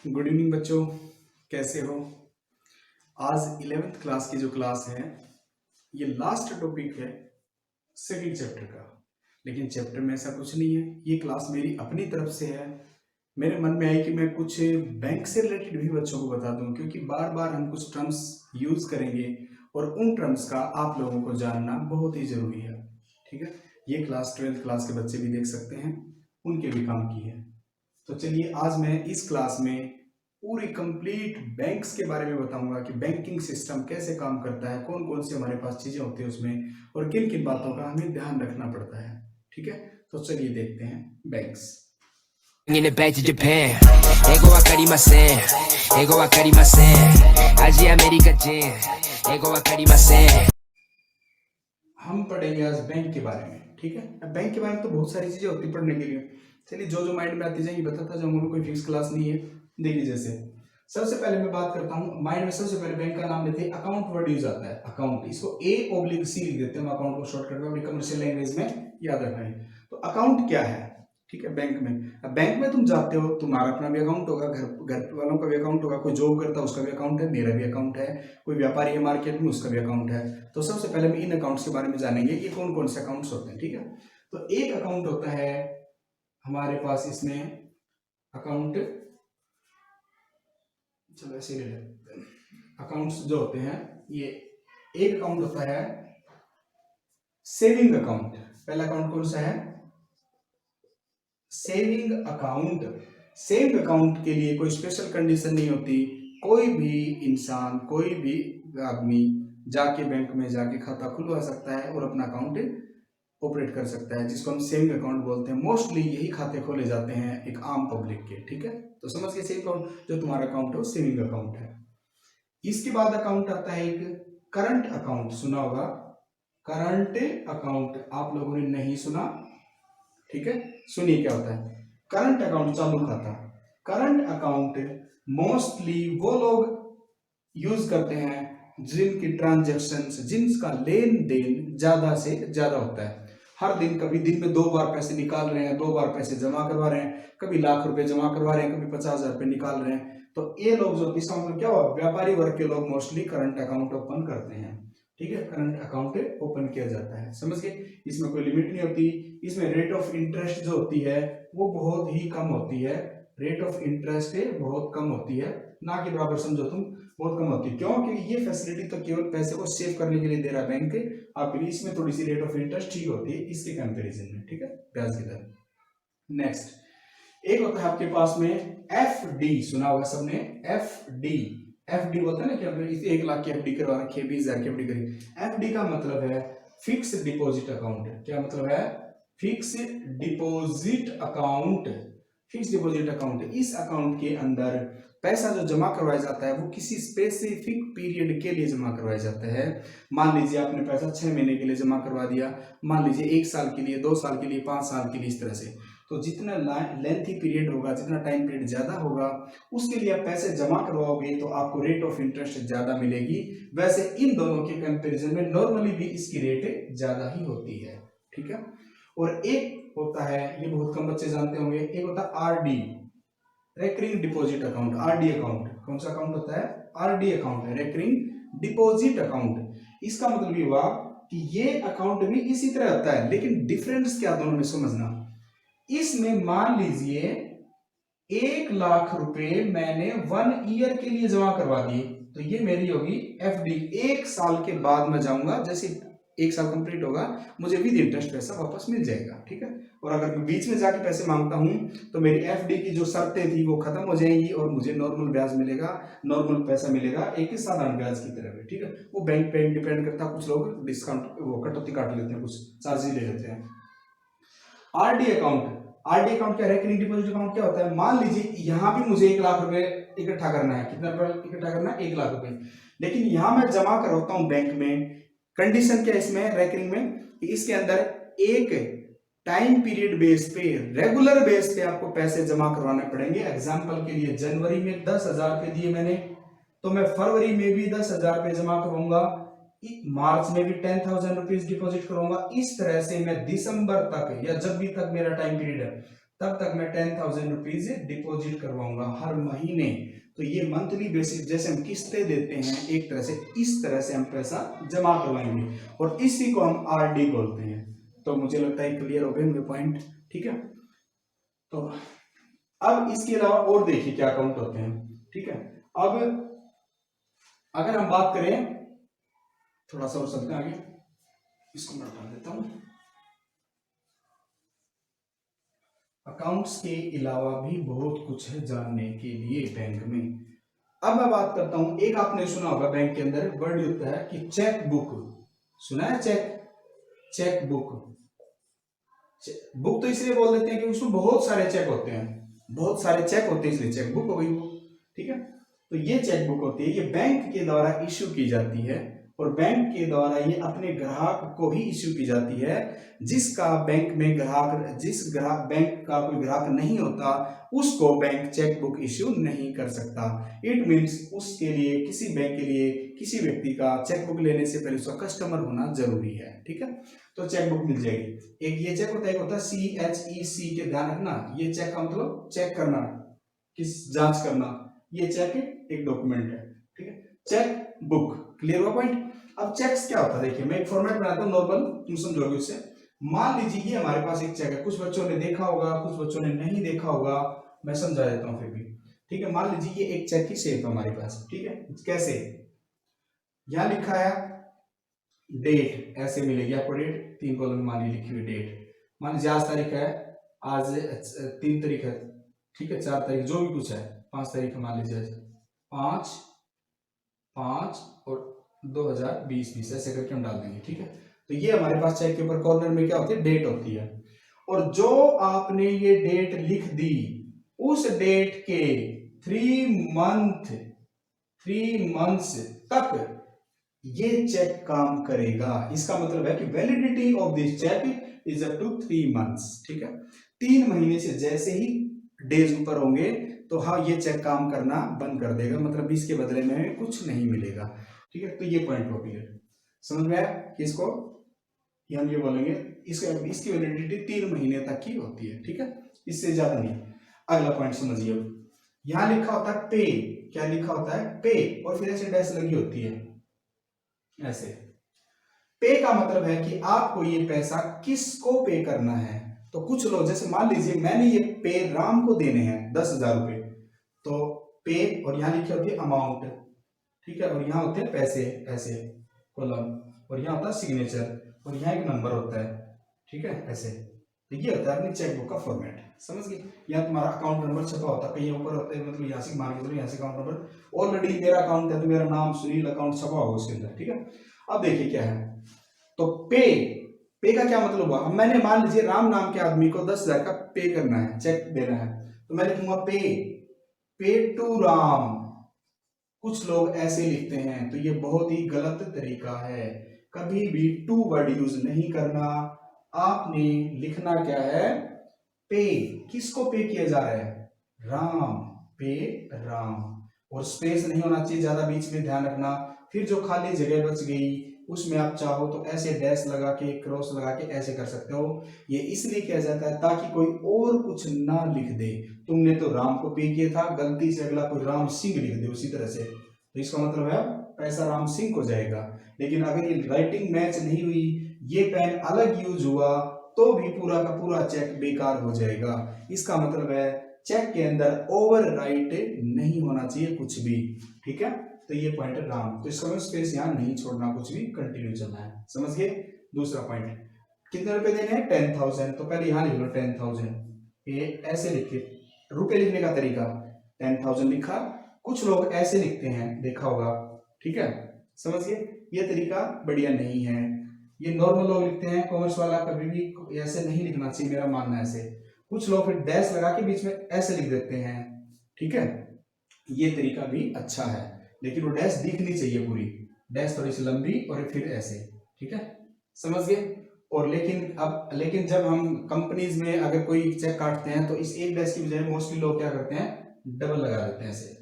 Good evening बच्चों, कैसे हो? आज 11th क्लास की जो क्लास है, ये लास्ट टॉपिक है सेकंड चैप्टर का। लेकिन चैप्टर में ऐसा कुछ नहीं है, ये क्लास मेरी अपनी तरफ से है। मेरे मन में आई कि मैं कुछ बैंक से रिलेटेड भी बच्चों को बता दूं, क्योंकि बार बार हम कुछ टर्म्स यूज करेंगे और उन टर्म्स का आप लोगों को जानना बहुत ही जरूरी है। ठीक है, ये क्लास 12th क्लास के बच्चे भी देख सकते हैं, उनके भी काम की है। तो चलिए, आज मैं इस क्लास में पूरी कंप्लीट बैंक्स के बारे में बताऊंगा कि बैंकिंग सिस्टम कैसे काम करता है, कौन कौन सी हमारे पास चीजें होती है उसमें, और किन किन बातों का हमें ध्यान रखना पड़ता है। ठीक है, तो चलिए देखते हैं banks. Bringing it back to Japan. Ego wakarimasen. Ego wakarimasen. Aji America Jin. Ego wakarimasen. हम पढ़ेंगे आज बैंक के बारे में। ठीक है, अब बैंक के बारे में तो बहुत सारी चीजें होती पढ़ने के लिए। चलिए, जो जो माइंड में आती जाएंगी बताता जाऊंगा, कोई फिक्स क्लास नहीं है। देखिए, जैसे सबसे पहले मैं बात करता हूँ माइंड में, सबसे पहले बैंक का नाम लेते हैं, अकाउंट वर्ड यूज आता है। अकाउंट, इसको A/C लिख देते हैं हम, अकाउंट को शॉर्टकट में अपनी कमर्शियल लैंग्वेज में याद रखना है। तो अकाउंट क्या है? ठीक है, बैंक में, अब बैंक में तुम जाते हो, तुम्हारा अपना भी अकाउंट होगा, घर वालों का भी अकाउंट होगा, कोई जॉब करता है उसका भी अकाउंट है, मेरा भी अकाउंट है, कोई व्यापारी है मार्केट में उसका भी अकाउंट है। तो सबसे पहले हम इन अकाउंट्स के बारे में जानेंगे कि कौन कौन से अकाउंट्स होते हैं। ठीक है, तो एक अकाउंट होता है हमारे पास, इसमें अकाउंट, चलो ऐसे ले लेते हैं। अकाउंट्स जो होते हैं, ये एक अकाउंट होता है सेविंग अकाउंट। पहला अकाउंट कौन सा है? Saving account. सेविंग अकाउंट के लिए कोई स्पेशल कंडीशन नहीं होती, कोई भी इंसान, कोई भी आदमी जाके बैंक में जाके खाता खुलवा सकता है और अपना अकाउंट ऑपरेट कर सकता है, जिसको हम सेविंग अकाउंट बोलते हैं। मोस्टली यही खाते खोले जाते हैं एक आम पब्लिक के। ठीक है, तो समझ के सेविंग अकाउंट, जो तुम्हारा अकाउंट है वो सेविंग अकाउंट है। इसके बाद अकाउंट आता है एक करंट अकाउंट, सुना होगा करंट अकाउंट, आप लोगों ने नहीं सुना? ठीक है, सुनिए क्या होता है करंट अकाउंट, चालू खाता। करंट अकाउंट मोस्टली वो लोग यूज करते हैं जिनकी ट्रांजैक्शंस, जिनका लेन देन ज्यादा से ज्यादा होता है। हर दिन, कभी दिन में 2 बार पैसे निकाल रहे हैं, 2 बार पैसे जमा करवा रहे हैं, कभी लाख रुपए जमा करवा रहे हैं, कभी 50,000 रुपए निकाल रहे हैं। तो ये लोग जो, इसका मतलब क्या हुआ, व्यापारी वर्ग के लोग मोस्टली करंट अकाउंट ओपन करते हैं। ठीक है, करंट अकाउंट ओपन किया जाता है, समझ गए? इसमें कोई लिमिट नहीं होती, इसमें रेट ऑफ इंटरेस्ट जो होती है वो बहुत ही कम होती है। रेट ऑफ इंटरेस्ट बहुत कम होती है, ना कि बराबर समझो तुम, बहुत कम होती है। क्यों? क्योंकि ये फैसिलिटी तो केवल पैसे को सेव करने के लिए दे रहा है बैंक आपके लिए। इसमें थोड़ी सी रेट ऑफ इंटरेस्ट ठीक होती है इसके कंपैरिजन में। ठीक है, ब्याज की दर। नेक्स्ट, एक होता है आपके पास में FD, सुना होगा सबने, FD। FD बोलते हैं ना कि हमने 1 लाख की FD करवा रखी है, 20,000 की FD करी। FD का मतलब है फिक्स डिपॉजिट अकाउंट। क्या मतलब है? Fix deposit account. Fix deposit account, इस अकाउंट के अंदर पैसा जो जमा करवाया जाता है वो किसी स्पेसिफिक पीरियड के लिए जमा करवाया जाता है। मान लीजिए आपने पैसा 6 महीने के लिए जमा करवा दिया, मान लीजिए 1 साल के लिए, 2 साल के लिए, 5 साल के लिए, इस तरह से। तो जितना लेंथी पीरियड होगा, जितना टाइम पीरियड ज्यादा होगा, उसके लिए आप पैसे जमा करवाओगे तो आपको रेट ऑफ इंटरेस्ट ज्यादा मिलेगी। वैसे इन दोनों के कंपैरिजन में नॉर्मली भी इसकी रेट ज्यादा ही होती है। ठीक है, और एक होता है, ये बहुत कम बच्चे जानते होंगे, एक होता है RD, recurring deposit account. RD account कौन सा अकाउंट होता है? RD अकाउंट है, रेकरिंग डिपॉजिट अकाउंट। इसका मतलब ये हुआ कि ये अकाउंट भी इसी तरह होता है, लेकिन डिफरेंस क्या दोनों में समझना। इसमें मान लीजिए 1 लाख रुपए मैंने 1 ईयर के लिए जमा करवा दिए, तो ये मेरी होगी FD। 1 साल के बाद मैं जाऊंगा, जैसे 1 साल कंप्लीट होगा, मुझे विद इंटरेस्ट पैसा वापस मिल जाएगा। ठीक है, और अगर मैं बीच में जाके पैसे मांगता हूं तो मेरी FD की जो शर्तें थी वो खत्म हो जाएंगी और मुझे नॉर्मल ब्याज मिलेगा, नॉर्मल पैसा मिलेगा, एक ही साधारण ब्याज की तरह। ठीक है, वो बैंक पे डिपेंड करता है, कुछ लोग डिस्काउंट, वो कटौती काट लेते हैं, कुछ चार्जेस ले लेते हैं। RD अकाउंट, RD अकाउंट क्या, रेकरिंग डिपॉजिट अकाउंट क्या होता है? मान लीजिए यहां भी मुझे 1 लाख रुपए इकट्ठा करना है। कितना इकट्ठा करना है? 1 लाख रुपए। लेकिन यहां मैं जमा करवाता हूं बैंक में। कंडीशन क्या है इसमें, रेकरिंग में, इसके अंदर एक टाइम पीरियड बेस पे, रेगुलर बेस पे आपको पैसे जमा करवाने पड़ेंगे। एग्जांपल के लिए, जनवरी में 10,000 रुपए दिए मैंने, तो मैं फरवरी में भी 10,000 रुपए जमा करवाऊंगा, मार्च में भी 10,000 रुपीज डिपॉजिट करूंगा। इस तरह से मैं दिसंबर तक, या जब भी तक मेरा टाइम पीरियड है, तब तक मैं 10,000 रुपीज डिपॉजिट करवाऊंगा हर महीने। तो ये मंथली बेसिस, जैसे हम किस्तें देते हैं एक तरह से, इस तरह से हम पैसा जमा करवाएंगे और इसी को हम आरडी बोलते हैं। तो मुझे लगता है क्लियर हो गए मेरे पॉइंट, ठीक है। तो अब इसके अलावा और देखिए क्या अकाउंट होते हैं, ठीक है। अब अगर हम बात करें, थोड़ा सा और चलते हैं आगे, इसको मैं हटा देता हूं। अकाउंट्स के अलावा भी बहुत कुछ है जानने के लिए बैंक में। अब मैं बात करता हूं, एक आपने सुना होगा बैंक के अंदर वर्ड होता है कि चेक बुक, सुना है चेक बुक। बुक तो इसलिए बोल देते हैं कि उसमें बहुत सारे चेक होते हैं, बहुत सारे चेक होते हैं, इसलिए चेक बुक हो गई वो, ठीक है। तो ये चेक बुक होती है, ये बैंक के द्वारा इश्यू की जाती है और बैंक के द्वारा ये अपने ग्राहक को ही इश्यू की जाती है। जिसका बैंक में ग्राहक, जिस ग्राहक बैंक का कोई ग्राहक नहीं होता उसको बैंक चेक बुक इश्यू नहीं कर सकता। इट मीन्स उसके लिए, किसी बैंक के लिए किसी व्यक्ति का चेक बुक लेने से पहले उसका कस्टमर होना जरूरी है, ठीक है। तो चेक बुक मिल जाएगी। एक ये चेक होता है, एक होता है CHEC के, ध्यान रखना, ये चेक का मतलब चेक करना, किस जांच करना, ये चेक एक डॉक्यूमेंट है, ठीक है। चेक बुक, क्लियर हुआ पॉइंट। अब चेक्स क्या होता है, देखिए मैं एक फॉर्मेट बनाता हूँ नॉर्मल, तुम समझोगे उससे। मान लीजिए ये हमारे पास एक चेक है, कुछ बच्चों ने देखा होगा, कुछ बच्चों ने नहीं देखा होगा, मैं समझा देता हूँ फिर भी, ठीक है। मान लीजिए ये एक चेक की शेप है हमारे पास, ठीक है। कैसे, यहां लिखा है डेट, ऐसे मिलेगी आपको डेट, 3 कॉलम में मान ली लिखी हुई डेट। मान लीजिए आज तारीख है, आज 3 तारीख है, ठीक है, 4 तारीख, जो भी कुछ है, 5 तारीख मान लीजिए, 5/5 और 2020 ऐसे करके हम डाल देंगे, ठीक है। तो ये हमारे पास चेक के ऊपर कॉर्नर में क्या होती है, डेट होती है। और जो आपने ये डेट लिख दी, उस डेट के 3 मंथ्स तक ये चेक काम करेगा। इसका मतलब है कि validity of this check is up to 3 months, ठीक है। 3 महीने से जैसे ही डेज ऊपर होंगे तो हाँ ये चेक काम करना बंद कर देगा, मतलब इसके बदले में कुछ नहीं मिलेगा, ठीक है। तो ये पॉइंट हो क्लियर, समझ में आया कि इसको हम ये बोलेंगे, इसकी वैलिडिटी 3 महीने तक की होती है, ठीक है, इससे ज्यादा नहीं। अगला पॉइंट समझिए, यहां लिखा होता है पे, क्या लिखा होता है, पे, और फिर ऐसे डैश लगी होती है ऐसे। पे का मतलब है कि आपको ये पैसा किसको पे करना है। तो कुछ लोग, जैसे मान लीजिए मैंने ये पे राम को देने हैं 10,000 रुपए, तो पे, और यहाँ लिखी होती है अमाउंट, ठीक है, और यहाँ होते हैं पैसे ऐसे कॉलम, और यहाँ होता है सिग्नेचर, और यहाँ एक नंबर होता है, ठीक है, ऐसे। तो ये होता है अपनी चेकबुक का फॉर्मेट, समझ गए। यहाँ तुम्हारा अकाउंट नंबर छपा होता है, कहीं ऊपर होता है, मतलब यहाँ से मान के चलो, यहाँ से अकाउंट नंबर, ऑलरेडी मेरा अकाउंट है तो मेरा नाम सुनील अकाउंट छपा होगा उसके अंदर, ठीक है। अब देखिए क्या है, तो पे का क्या मतलब हुआ, अब मैंने मान लीजिए राम नाम के आदमी को 10,000 का पे करना है, चेक देना है, तो मैं लिखूंगा पे टू राम। कुछ लोग ऐसे लिखते हैं, तो ये बहुत ही गलत तरीका है, कभी भी टू वर्ड यूज नहीं करना। आपने लिखना क्या है, पे, किसको पे किया जा रहा है, राम, पे राम, और स्पेस नहीं होना चाहिए ज्यादा बीच में, ध्यान रखना। फिर जो खाली जगह बच गई उसमें आप चाहो तो ऐसे डैश लगा के, क्रॉस लगा के ऐसे कर सकते हो। ये इसलिए किया जाता है ताकि कोई और कुछ ना लिख दे, तुमने तो राम को पे किया था, गलती से अगला कोई राम सिंह लिख दे उसी तरह से, तो इसका मतलब है पैसा राम सिंह को जाएगा। लेकिन अगर ये राइटिंग मैच नहीं हुई, ये पेन अलग यूज हुआ, तो भी पूरा का पूरा चेक बेकार हो जाएगा। इसका मतलब है चेक के अंदर ओवर राइट नहीं होना चाहिए कुछ भी, ठीक है। तो ये पॉइंट है राम, तो इसका स्पेस यहाँ नहीं छोड़ना, कुछ भी कंटिन्यू चलना है, समझ गए। दूसरा पॉइंट, कितने रुपए देने हैं, 10,000, तो पहले यहाँ लिख लो 10,000, ये ऐसे लिखे, रुपए लिखने का तरीका 10,000 लिखा। कुछ लोग ऐसे लिखते हैं, देखा होगा, ठीक है, समझ गए। ये तरीका बढ़िया नहीं है, ये नॉर्मल लोग लिखते हैं, कॉमर्स वाला कभी भी ऐसे नहीं लिखना चाहिए, मेरा मानना है ऐसे। कुछ लोग फिर डैश लगा के बीच में ऐसे लिख देते हैं, ठीक है, ये तरीका भी अच्छा है, लेकिन वो डैश दिखनी चाहिए पूरी, डैश थोड़ी सी लंबी और फिर ऐसे, ठीक है, समझ गए। और लेकिन जब हम कंपनीज में अगर कोई चेक काटते हैं तो इस एक डैश की बजाय मोस्टली लोग क्या करते हैं, डबल लगा देते हैं ऐसे,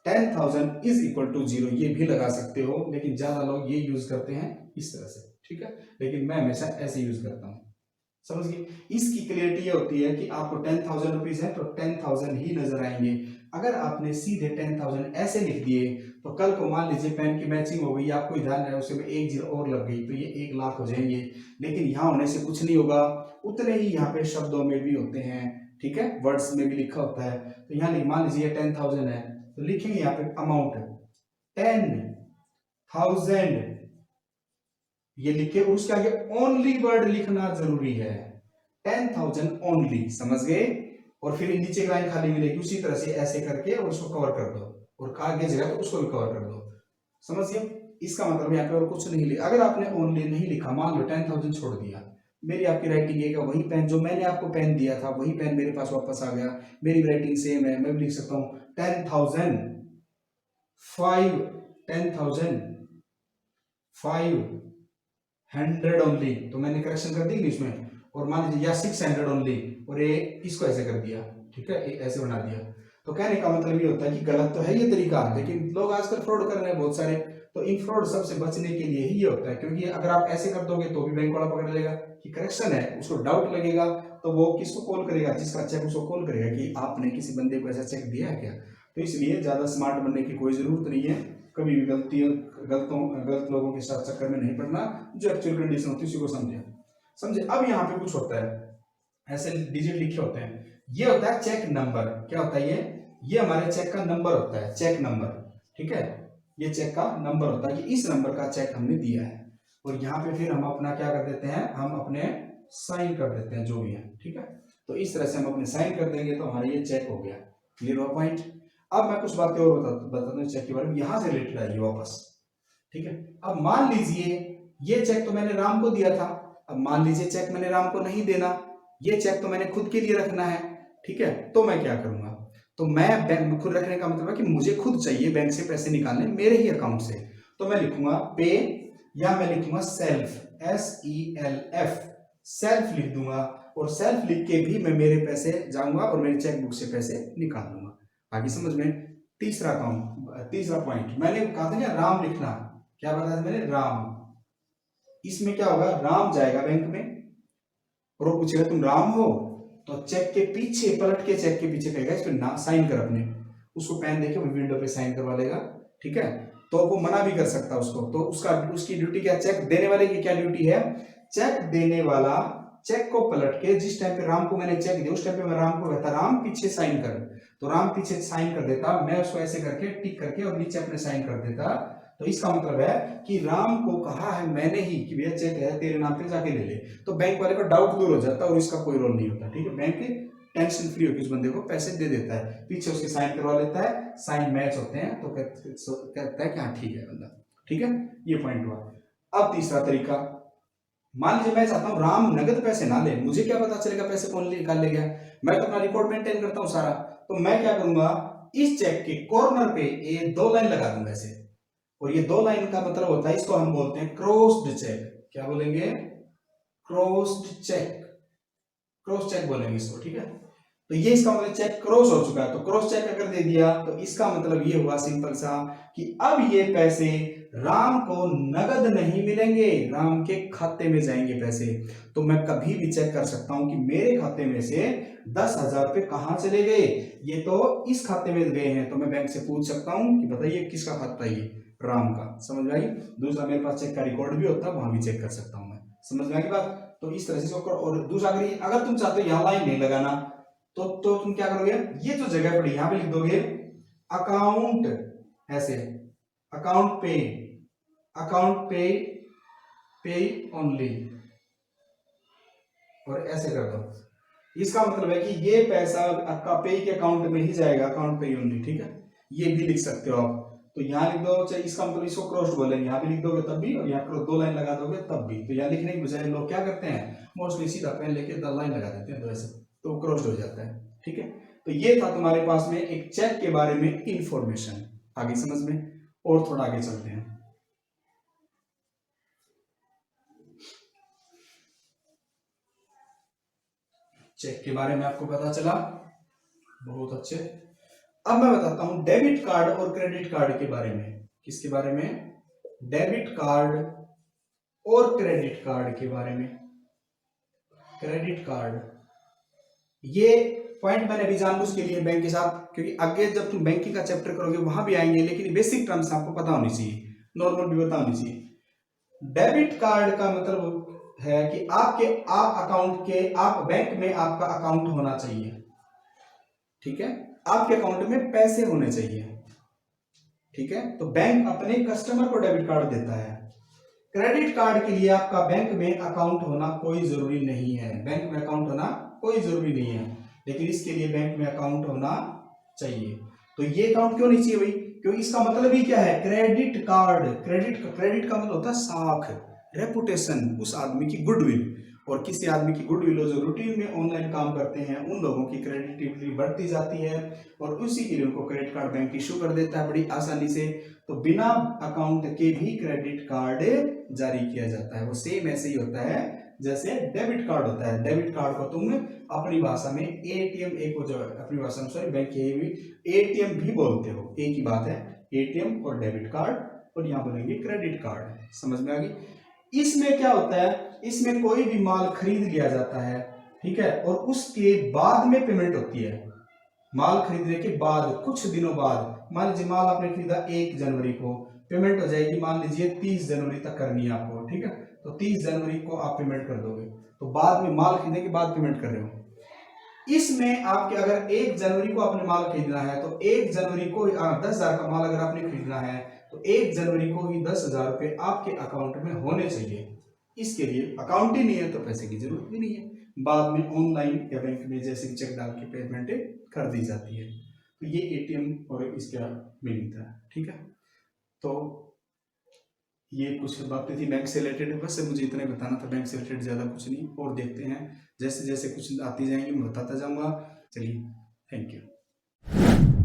10,000 इज इक्वल टू 0, ये भी लगा सकते हो, लेकिन ज्यादा लोग ये यूज करते हैं इस तरह से, ठीक है, लेकिन मैं हमेशा ऐसे यूज करता हूँ, समझ गए। इसकी क्लियरिटी ये होती है कि आपको 10,000 रुपीज है तो 10,000 ही नजर आएंगे। अगर आपने सीधे 10,000 ऐसे लिख दिए तो कल को मान लीजिए पेन की मैचिंग हो गई, आपको ध्यान है उसमें एक जीरो और लग गई तो ये 1 लाख हो जाएंगे। लेकिन यहाँ होने से कुछ नहीं होगा, उतने ही यहाँ पे शब्दों में भी होते हैं, ठीक है, वर्ड्स में भी लिखा होता है। तो यहाँ मान लीजिए 10,000 है तो लिखेंगे यहाँ पे अमाउंट 10,000 ये लिखे, और उसके आगे ओनली वर्ड लिखना जरूरी है, 10,000 ओनली, समझ गए। और फिर नीचे की लाइन खाली मिलेगी, उसी तरह से ऐसे करके और उसको कवर कर दो, और आगे जगह तो उसको भी कवर कर दो, समझिए। इसका मतलब यहाँ पे और कुछ नहीं लिखा। अगर आपने ओनली नहीं लिखा, मान लो 10,000 छोड़ दिया, मेरी आपकी राइटिंग है, वही पेन जो मैंने आपको पेन दिया था वही पेन मेरे पास वापस आ गया, मेरी राइटिंग सेम है, मैं भी लिख सकता हूँ 10,000 500 ओनली, तो मैंने करेक्शन कर दी इंग्लिश में, और मान लीजिए या 600 ओनली, और ये इसको ऐसे कर दिया, ठीक है, ऐसे बना दिया। तो कहने का मतलब ये होता है कि गलत तो है ये तरीका, लेकिन लोग आजकल फ्रॉड कर रहे हैं बहुत सारे। तो इन फ्रॉड सबसे बचने के लिए ही ये होता है, क्योंकि अगर आप ऐसे कर दोगे तो भी बैंक वाला पकड़ लेगा कि करेक्शन है, उसको डाउट लगेगा, तो वो किसको कॉल करेगा, जिसका चेक उसको कॉल करेगा कि आपने किसी बंदे को ऐसा चेक दिया है क्या। तो इसलिए ज्यादा स्मार्ट बनने की कोई जरूरत नहीं है, कभी भी गलत लोगों के साथ चक्कर में नहीं पड़ना, जो एक्चुअल कंडीशन होती है उसी को समझे। अब यहाँ पे कुछ होता है, ऐसे डिजिट लिखे होते हैं, ये होता है चेक नंबर। क्या होता है ये हमारे चेक का नंबर होता है, चेक नंबर, ठीक है, ये चेक का नंबर होता है कि इस नंबर का चेक हमने दिया है। और यहाँ पे फिर हम अपना क्या कर देते हैं, हम अपने साइन कर देते हैं जो भी है, ठीक है। तो इस तरह से हम अपने साइन कर देंगे तो हमारा ये चेक हो गया। क्लियर हुआ पॉइंट। अब मैं कुछ बातें और बता दूं चेक के बारे में, यहां से रिलेटेड आइए वापस, ठीक है। अब मान लीजिए ये चेक तो मैंने राम को दिया था, अब मान लीजिए चेक मैंने राम को नहीं देना, ये चेक तो मैंने खुद के लिए रखना है, ठीक है। तो मैं क्या करूंगा, तो मैं बैंक खुद रखने का मतलब है कि मुझे खुद चाहिए बैंक से पैसे निकालने मेरे ही अकाउंट से, तो मैं लिखूंगा पे, या मैं लिखूंगा सेल्फ, SELF, सेल्फ लिख दूंगा, और सेल्फ लिख के भी मैं मेरे पैसे जाऊंगा और मेरी चेकबुक से पैसे निकाल दूंगा। आगे समझ में। तीसरा पॉइंट मैंने कहा था ना राम लिखना, क्या बताया था मैंने, राम। इसमें क्या होगा, राम जाएगा बैंक में और वो पूछेगा तुम राम हो, तो चेक के पीछे पलट के चेक के पीछे कहेगा इस पे ना साइन कर अपने, उसको पेन देके वो विंडो पे साइन करवा लेगा, ठीक है। तो वो मना भी कर सकता है उसको, तो उसकी ड्यूटी क्या, चेक देने वाले की क्या ड्यूटी है, चेक देने वाला चेक को पलट के जिस टाइम पे राम को मैंने चेक दिया उस टाइम पे मैं राम को कहता राम पीछे साइन कर, तो राम पीछे साइन कर देता, मैं उसको ऐसे करके टिक करके और नीचे अपने साइन कर देता। तो इसका मतलब है कि राम को कहा है मैंने ही कि भैया चेक है तेरे नाम पे जाके ले ले, तो बैंक वाले का डाउट दूर हो जाता है और इसका कोई रोल नहीं होता, ठीक है। बैंक टेंशन फ्री होकर उस बंदे को पैसे दे देता है, पीछे उसके साइन करवा लेता है, साइन मैच होते हैं तो कहता है कि हाँ ठीक है बंदा, ठीक है। ये पॉइंट हुआ। अब तीसरा तरीका, मान लीजिए मैं चाहता हूं राम नगद पैसे ना ले, मुझे क्या पता चलेगा पैसे कौन निकाल ले गया, मैं तो अपना रिकॉर्ड मेंटेन करता हूं सारा, तो मैं क्या करूंगा, इस चेक के कॉर्नर पे ये 2 लाइन लगा दूंगा ऐसे, और ये 2 लाइन का मतलब होता है, इसको हम बोलते हैं क्रॉस्ड चेक। क्या बोलेंगे, क्रॉस्ड चेक, क्रॉस चेक बोलेंगे इसको, ठीक है। तो ये इसका मतलब चेक क्रॉस हो चुका है, तो क्रॉस चेक अगर दे दिया तो इसका मतलब ये हुआ सिंपल सा कि अब ये पैसे राम को नगद नहीं मिलेंगे, राम के खाते में जाएंगे पैसे। तो मैं कभी भी चेक कर सकता हूं कि मेरे खाते में से 10,000 रुपए कहां चले गए, ये तो इस खाते में गए हैं, तो मैं बैंक से पूछ सकता हूं कि बताइए किसका खाता है, ये राम का, समझ में आई। दूसरा मेरे पास चेक का रिकॉर्ड भी होता है, वहां भी चेक कर सकता हूं मैं, समझ में आई बात। तो इस तरह से और दूसरा अगर तुम चाहते हो यहां लाइन नहीं लगाना, तो तुम क्या करोगे, ये जो जगह पड़ी यहां पे लिख दोगे अकाउंट, ऐसे अकाउंट पे ओनली, और ऐसे कर दो। इसका मतलब है कि ये पैसा आपका पे के अकाउंट में ही जाएगा, अकाउंट पे ओनली, ठीक है। ये भी लिख सकते हो आप, तो यहाँ लिख दो, चाहे इसका मतलब इसको क्रॉस्ड बोलेंगे, यहाँ भी लिख दोगे तब भी, और यहाँ क्रॉस 2 लाइन लगा दोगे तब भी। तो यहाँ लिखने की बजाय लोग क्या करते हैं, मोस्टली सीधा पेन लेके 2 लाइन लगा देते हैं, तो ऐसे तो क्रॉस्ड हो जाता है, ठीक है। तो ये था तुम्हारे पास में एक चेक के बारे में इंफॉर्मेशन। आगे समझ में, और थोड़ा आगे चलते हैं। चेक के बारे में आपको पता चला, बहुत अच्छे। अब मैं बताता हूं डेबिट कार्ड और क्रेडिट कार्ड के बारे में। किसके बारे में, डेबिट कार्ड और क्रेडिट कार्ड के बारे में। Credit card. ये पॉइंट मैंने अभी जानबूझ के लिए बैंक के साथ, क्योंकि आगे जब तुम बैंकिंग का चैप्टर करोगे वहां भी आएंगे, लेकिन बेसिक टर्म्स आपको पता होनी चाहिए, नॉर्मल भी पता होनी चाहिए। डेबिट कार्ड का मतलब है कि आप बैंक में आपका अकाउंट होना चाहिए, ठीक है, आपके अकाउंट में पैसे होने चाहिए, ठीक है। तो बैंक अपने कस्टमर को डेबिट कार्ड देता है। क्रेडिट कार्ड के लिए आपका बैंक में अकाउंट होना कोई जरूरी नहीं है, बैंक में अकाउंट होना कोई जरूरी नहीं है, लेकिन इसके लिए बैंक में अकाउंट होना चाहिए। तो ये अकाउंट क्यों नहीं चाहिए भाई? क्योंकि इसका मतलब ही क्या है, क्रेडिट कार्ड। क्रेडिट का मतलब होता है साख, रेपुटेशन, उस आदमी की गुडविल, और किसी आदमी की गुडविल जो रूटीन में ऑनलाइन काम करते हैं उन लोगों की क्रेडिटिविटी बढ़ती जाती है, और उसी के लिए उनको क्रेडिट कार्ड बैंक इशू कर देता है बड़ी आसानी से। तो बिना अकाउंट के भी क्रेडिट कार्ड जारी किया जाता है। वो सेम ऐसे ही होता है जैसे डेबिट कार्ड होता है। डेबिट कार्ड को तुम अपनी भाषा में एटीएम, अपनी भाषा में सॉरी बैंक के एटीएम भी बोलते हो, एक ही बात है, एटीएम और डेबिट कार्ड, और यहाँ बोलेंगे क्रेडिट कार्ड। समझ में आ गई? इसमें क्या होता है, इसमें कोई भी माल खरीद लिया जाता है, ठीक है, और उसके बाद में पेमेंट होती है। माल खरीदने के बाद कुछ दिनों बाद, मान लीजिए माल आपने खरीदा 1 जनवरी को, पेमेंट हो जाएगी मान लीजिए 30 जनवरी तक करनी है आपको, ठीक है। तो 30 जनवरी को आप पेमेंट कर दोगे, तो बाद में माल खरीदने के बाद पेमेंट कर रहे हो। इसमें आपके अगर 1 जनवरी को आपने माल खरीदना है तो 1 जनवरी को 10,000 का माल अगर आपने खरीदना है तो 1 जनवरी को ही 10,000 रुपए आपके अकाउंट में होने चाहिए। इसके लिए अकाउंट ही नहीं है तो पैसे की जरूरत भी नहीं है, बाद में ऑनलाइन या बैंक में जैसे चेक डाल के पेमेंट कर दी जाती है। तो ये एटीएम और इसका मीनिंग था, ठीक है। तो ये कुछ बातें थी बैंक से रिलेटेड, बस मुझे इतना ही बताना था बैंक से रिलेटेड, ज़्यादा कुछ नहीं। और देखते हैं जैसे जैसे कुछ आती जाएंगी मैं बताता जाऊंगा। चलिए, थैंक यू।